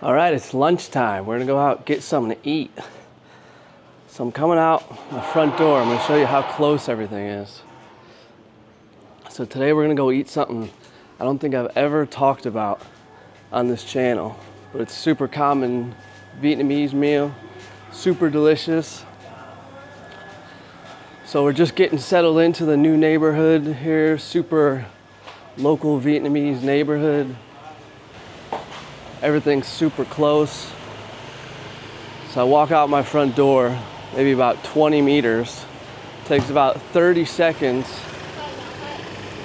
All right, it's lunchtime. We're gonna go out and get something to eat. So I'm coming out my front door. I'm gonna show you how close everything is. So today we're gonna go eat something I don't think I've ever talked about on this channel, but it's super common Vietnamese meal, super delicious. So we're just getting settled into the new neighborhood here, super local Vietnamese neighborhood. Everything's super close. So I walk out my front door, maybe about 20 meters. Takes about 30 seconds.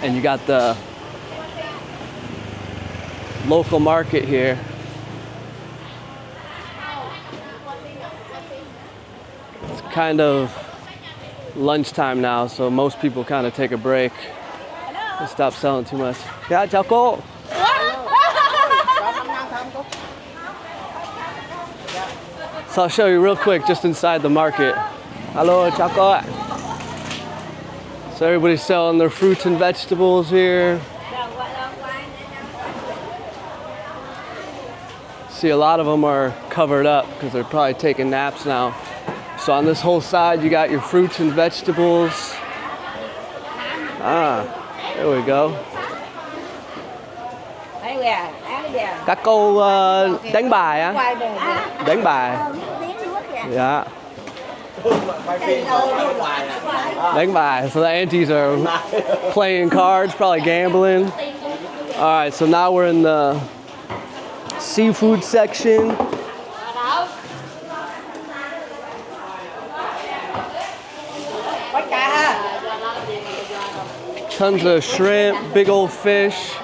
And you got the local market here. It's kind of lunchtime now, so most people kind of take a break and stop selling too much. Yeah, chào cô. So I'll show you real quick just inside the market. Hello, chào cô ạ. So everybody's selling their fruits and vegetables here. See, a lot of them are covered up because they're probably taking naps now. So on this whole side, you got your fruits and vegetables. There we go. Các cô đánh bài á? Đánh bài. Yeah. Đánh bài. So the aunties are playing cards, probably gambling. All right, so now we're in the seafood section. Tons of shrimp, big old fish.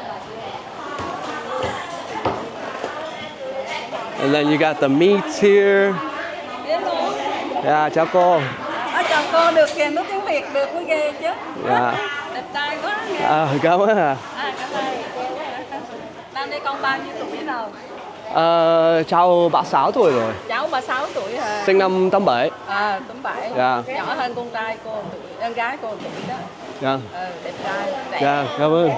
And then you got the meats here. Yeah, chào cô. Chào cô, được kìa, nói tiếng Việt được mới ghê chứ. Yeah. Đẹp trai quá. Cảm ơn ạ. Cảm ơn. Năm nay con bao nhiêu tuổi rồi? Cháu 36 tuổi rồi. Cháu 36 tuổi hả? Sinh năm 87. 87. Yeah. Nhỏ hơn con trai cô tuổi, con gái cô tuổi đó. Yeah. Đẹp trai. Yeah, cảm ơn.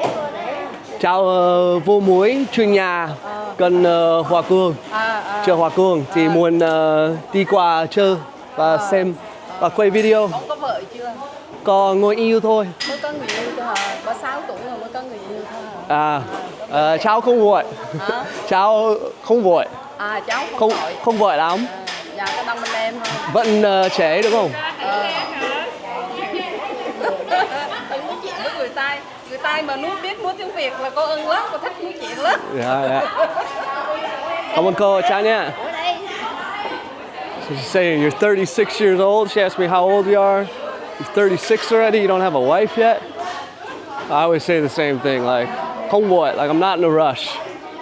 Cháu vô muối chuyên nhà gần Hòa Cường. Chợ Hòa Cường thì muốn đi qua chơi và xem và quay video. Con có vợ chưa? Có người yêu thôi. Mới có người yêu thôi hả? 36 tuổi rồi mới có người yêu thôi hả? Cháu không vội. Cháu không vội. Cháu không vội lắm. Dạ có đông anh em không? Vẫn trẻ đúng không? Đừng nói chuyện với người Tây. Người Tây mà biết nói tiếng Việt là cô ưng lắm, cô thích nói chuyện lắm. Yeah. Cảm ơn cô, chào nha. So she's saying you're 36 years old. She asked me how old you are. You're 36 already. You don't have a wife yet. I always say the same thing, like không vội, like I'm not in a rush.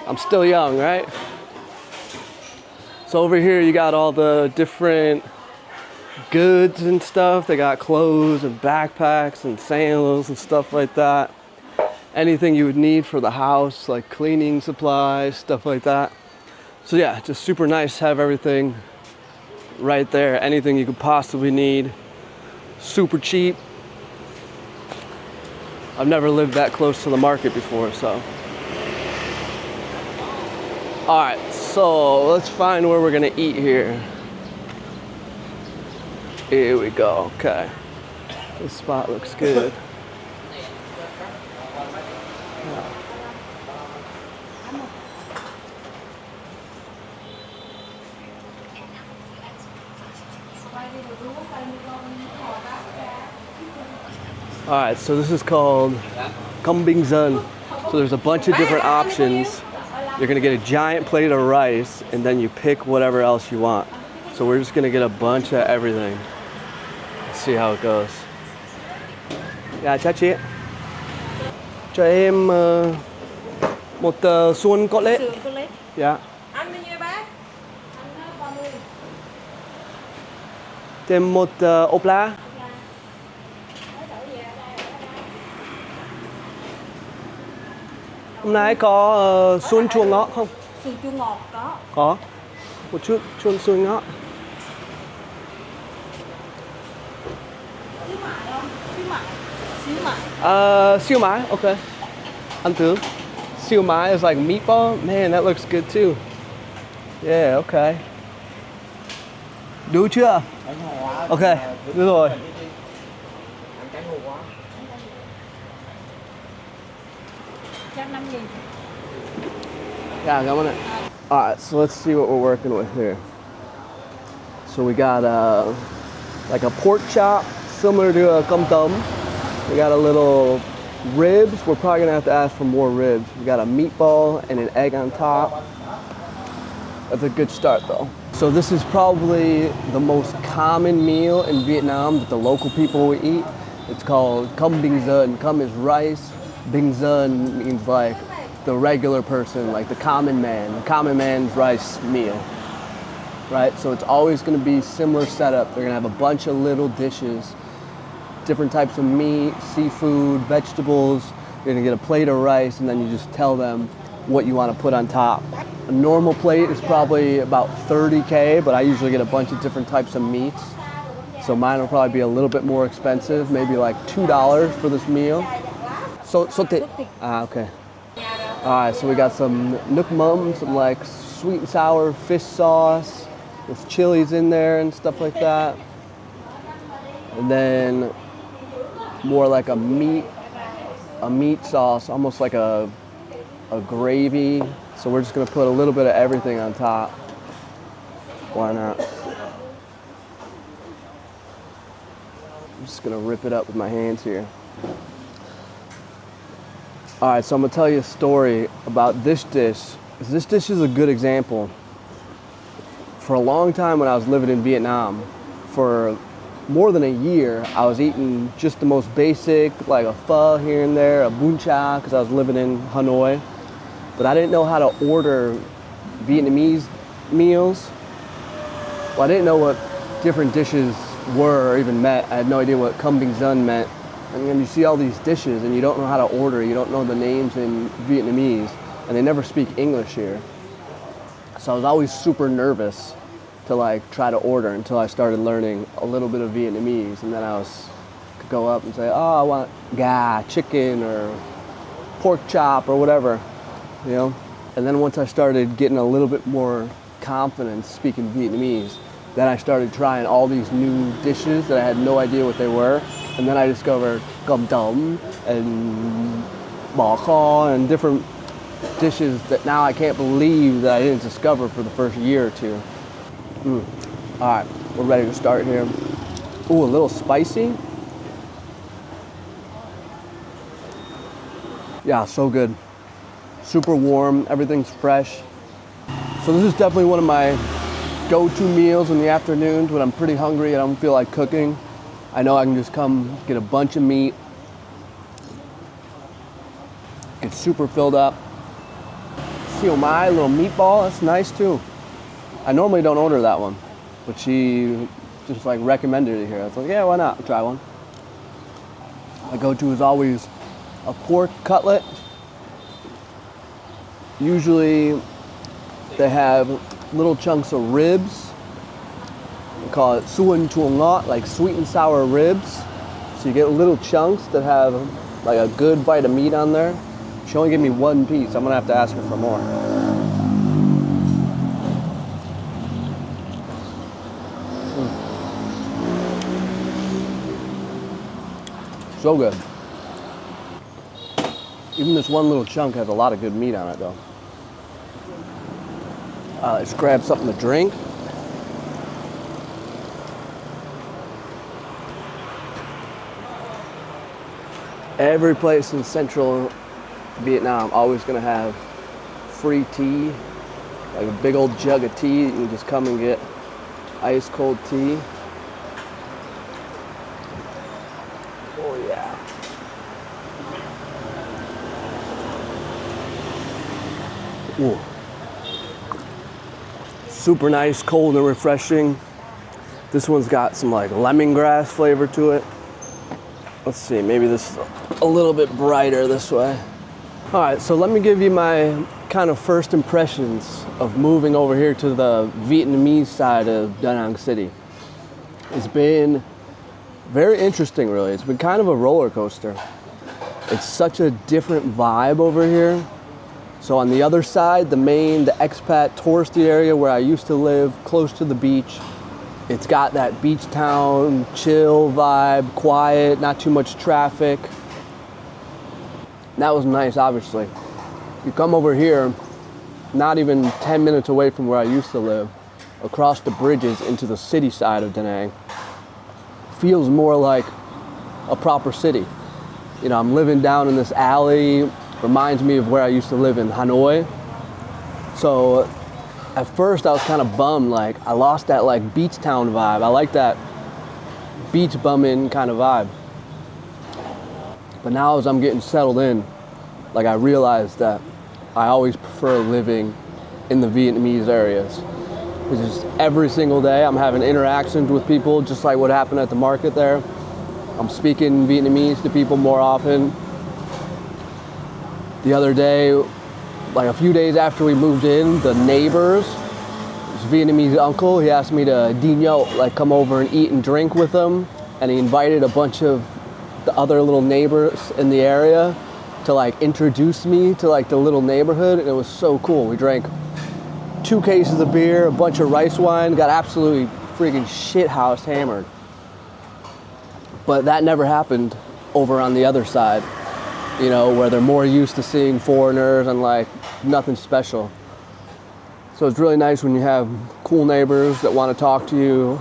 I'm still young, right? So over here you got all the different goods and stuff. They got clothes and backpacks and sandals and stuff like that. Anything you would need for the house, like cleaning supplies, stuff like that. So yeah, just super nice to have everything right there. Anything you could possibly need. Super cheap. I've never lived that close to the market before, so. All right, so let's find where we're gonna eat here. Here we go, okay. This spot looks good. All right, so this is called Cơm Bình Dân. So there's a bunch of different options. You're gonna get a giant plate of rice, and then you pick whatever else you want. So we're just gonna get a bunch of everything. Let's see how it goes. Dạ, chào chị. Cho em một suôn cutlet. Dạ. Ăn bao nhiêu bác? Thêm một ốp la. Hôm nay có suôn chua ngọt không? Suôn chua ngọt có. Có. Một chút suôn ngọt. Xíu mại không? Xíu mại. Siêu mai, okay. Ăn thử. Siêu mai is like meatball. Man, that looks good too. Yeah, okay. Đủ chưa? Ok, được rồi. Yeah, cảm ơn ạ. Alright, so let's see what we're working with here. So we got like a pork chop, similar to a cơm tấm. We got a little ribs. We're probably gonna have to ask for more ribs. We got a meatball and an egg on top. That's a good start though. So this is probably the most common meal in Vietnam that the local people will eat. It's called Cơm Bình Dân. Cơm is rice. Bình Dân means like the regular person, like the common man. The common man's rice meal. Right? So it's always gonna be similar setup. They're gonna have a bunch of little dishes, different types of meat, seafood, vegetables. You're gonna get a plate of rice and then you just tell them what you wanna put on top. A normal plate is probably about 30K, but I usually get a bunch of different types of meats. So mine will probably be a little bit more expensive, maybe like $2 for this meal. So okay. Alright, so we got some nước mắm, some like sweet and sour fish sauce with chilies in there and stuff like that. And then more like a meat sauce, almost like a gravy. So we're just gonna put a little bit of everything on top. Why not? I'm just gonna rip it up with my hands here. All right, so I'm gonna tell you a story about this dish. This dish is a good example. For a long time when I was living in Vietnam, for more than a year, I was eating just the most basic, like a pho here and there, a bún chả, because I was living in Hanoi. But I didn't know how to order Vietnamese meals. Well, I didn't know what different dishes were or even meant. I had no idea what Cơm Bình Dân meant. And then you see all these dishes and you don't know how to order, you don't know the names in Vietnamese, and they never speak English here. So I was always super nervous to like try to order until I started learning a little bit of Vietnamese, and then could go up and say, oh, I want gà, chicken, or pork chop, or whatever, you know? And then once I started getting a little bit more confidence speaking Vietnamese, then I started trying all these new dishes that I had no idea what they were. And then I discovered cơm tấm and bò kho and different dishes that now I can't believe that I didn't discover for the first year or two. All right, we're ready to start here. Ooh, a little spicy. Yeah, so good. Super warm, everything's fresh. So this is definitely one of my go-to meals in the afternoons when I'm pretty hungry and I don't feel like cooking. I know I can just come get a bunch of meat, get super filled up. Siu mai, little meatball, that's nice too. I normally don't order that one, but she just like recommended it here. I was like, yeah, why not? I'll try one. My go-to is always a pork cutlet. Usually they have little chunks of ribs. We call it suan chua ngọt, like sweet and sour ribs. So you get little chunks that have like a good bite of meat on there. She only gave me one piece. I'm gonna have to ask her for more. So good. Even this one little chunk has a lot of good meat on it though. Let's grab something to drink. Every place in central Vietnam always gonna have free tea, like a big old jug of tea. You can just come and get ice cold tea. Oh yeah. Ooh. Super nice, cold and refreshing. This one's got some like lemongrass flavor to it. Let's see, maybe this is a little bit brighter this way. All right, so let me give you my kind of first impressions of moving over here to the Vietnamese side of Da Nang City. It's been very interesting, really. It's been kind of a roller coaster. It's such a different vibe over here. So on the other side, the expat touristy area where I used to live, close to the beach, it's got that beach town, chill vibe, quiet, not too much traffic. That was nice, obviously. You come over here, not even 10 minutes away from where I used to live, across the bridges into the city side of Da Nang. Feels more like a proper city. You know, I'm living down in this alley, reminds me of where I used to live in Hanoi. So at first I was kind of bummed, like I lost that like beach town vibe. I like that beach bumming kind of vibe. But now as I'm getting settled in, like I realized that I always prefer living in the Vietnamese areas. Because just every single day I'm having interactions with people, just like what happened at the market there. I'm speaking Vietnamese to people more often. The other day, like a few days after we moved in, the neighbors, this Vietnamese uncle, he asked me to đi nhậu, like come over and eat and drink with him. And he invited a bunch of the other little neighbors in the area to like introduce me to like the little neighborhood. And it was so cool. We drank 2 cases of beer, a bunch of rice wine, got absolutely freaking shithouse hammered. But that never happened over on the other side, you know, where they're more used to seeing foreigners and like nothing special. So it's really nice when you have cool neighbors that want to talk to you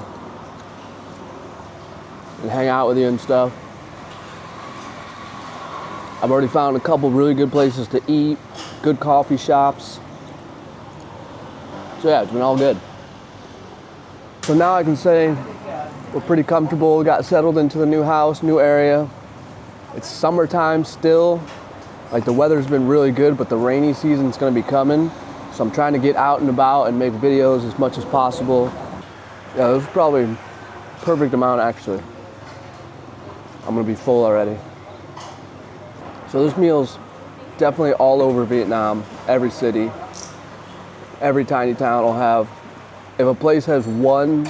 and hang out with you and stuff. I've already found a couple really good places to eat, good coffee shops. So yeah, it's been all good. So now I can say we're pretty comfortable, got settled into the new house, new area. It's summertime still. Like the weather's been really good, but the rainy season's gonna be coming. So I'm trying to get out and about and make videos as much as possible. Yeah, this is probably perfect amount actually. I'm gonna be full already. So this meal's definitely all over Vietnam, every city, every tiny town will have. If a place has one,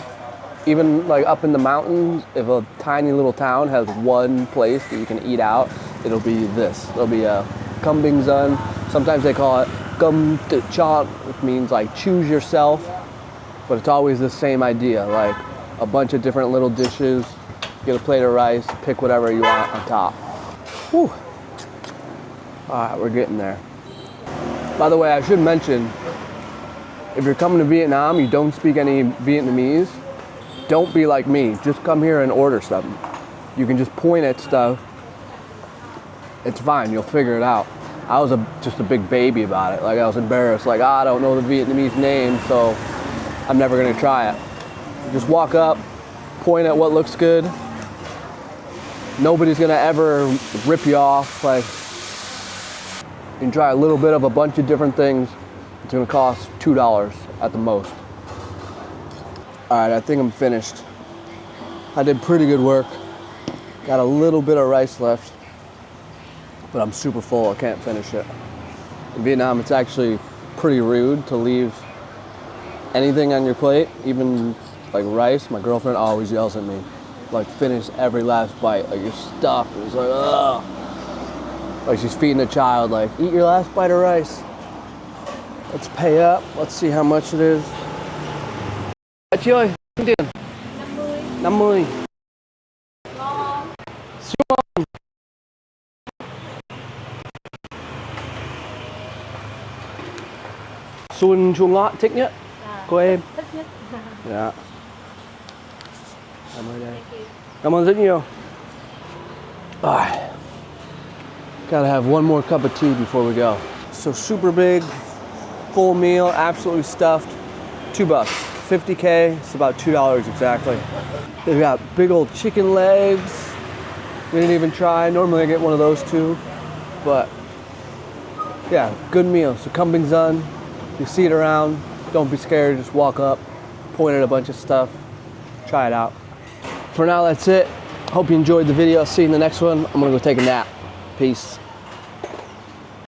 even like up in the mountains, if a tiny little town has one place that you can eat out, it'll be this. It'll be a Cơm Bình Dân. Sometimes they call it Cơm Tự Chọn, which means like choose yourself. But it's always the same idea, like a bunch of different little dishes, get a plate of rice, pick whatever you want on top. Whew. All right, we're getting there. By the way, I should mention, if you're coming to Vietnam, you don't speak any Vietnamese, don't be like me. Just come here and order something. You can just point at stuff. It's fine, you'll figure it out. I was just a big baby about it. Like I was embarrassed, like I don't know the Vietnamese name, so I'm never gonna try it. Just walk up, point at what looks good. Nobody's gonna ever rip you off. Like, you can try a little bit of a bunch of different things. It's gonna cost $2 at the most. All right, I think I'm finished. I did pretty good work. Got a little bit of rice left, but I'm super full, I can't finish it. In Vietnam, it's actually pretty rude to leave anything on your plate, even like rice. My girlfriend always yells at me, like finish every last bite, like you're stuffed. It's like, ugh. Like she's feeding a child, like eat your last bite of rice. Let's pay up, let's see how much it is. Chị ơi, tiền 50. Siêu ngon. Xuân chua ngọt thích nhất cô em. Thích nhất. Dạ. Cảm ơn đây. Cảm ơn rất nhiều. Gotta have one more cup of tea before we go. So super big, full meal, absolutely stuffed. $2. 50K, it's about $2 exactly. They've got big old chicken legs. We didn't even try. Normally I get one of those too. But yeah, good meal. So Cơm Bình Dân, you see it around, don't be scared, just walk up, point at a bunch of stuff, try it out. For now, that's it. Hope you enjoyed the video. See you in the next one. I'm gonna go take a nap. Peace.